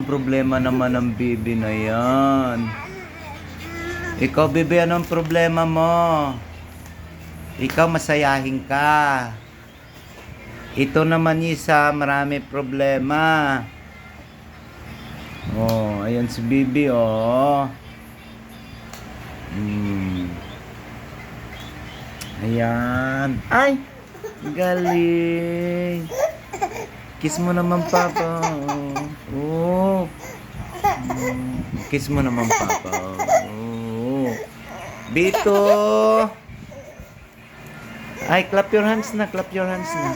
problema naman ng bibi na yan? Ikaw, bibi, anong problema mo? Ikaw, masayahin ka. Ito naman isa, marami problema. Oh, ayan si bibi, oh. Ayan. Ay! Galing! Kiss mo naman, Papa. Oh. Kiss mo naman, Papa. Oh. Bito! Ay, clap your hands na. Clap your hands na.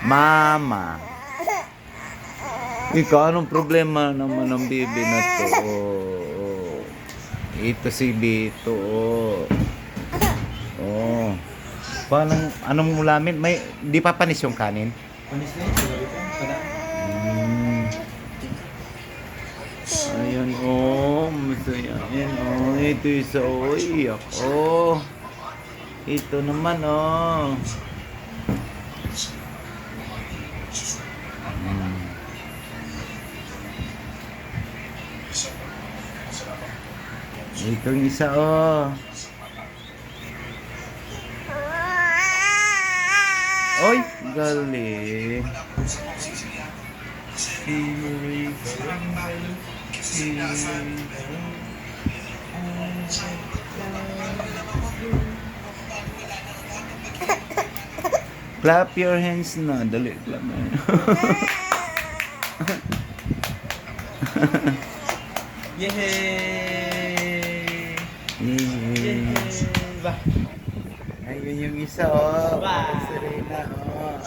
Mama. Ikaw, anong problema naman ng bibi na to? Oh. Ito si Bito. Oh. Paano, anong ulamin? May, di pa panis yung kanin? Panis na yun. Ayan, oh. Masaya. Ayan, oh. Ito isa, oh. Iyak, oh. Ito naman, oh. Ito yung isa, oh. Oy, galing. Clap your hands na. Dali, clap na. Yehey! Yay! Ba? Ayun yung isa, oh. Wow. Serena, oh.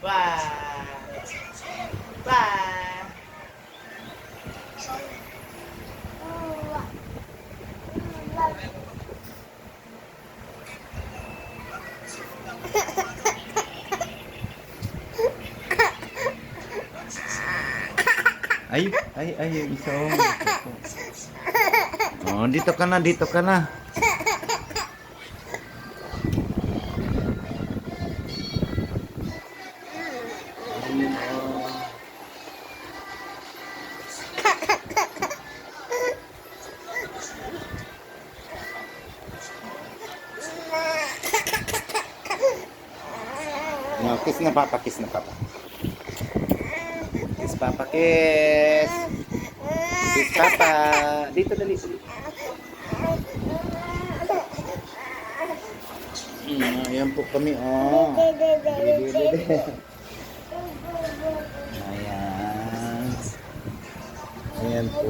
Wah! Wah! Ay, yung isa, oh. Oh, dito ka na, dito ka na. No, kiss na papa, kiss na papa. Kiss papa, kiss. Kiss papa. Dito, dali. Ayan po kami, oh. Ayan. Ayan po.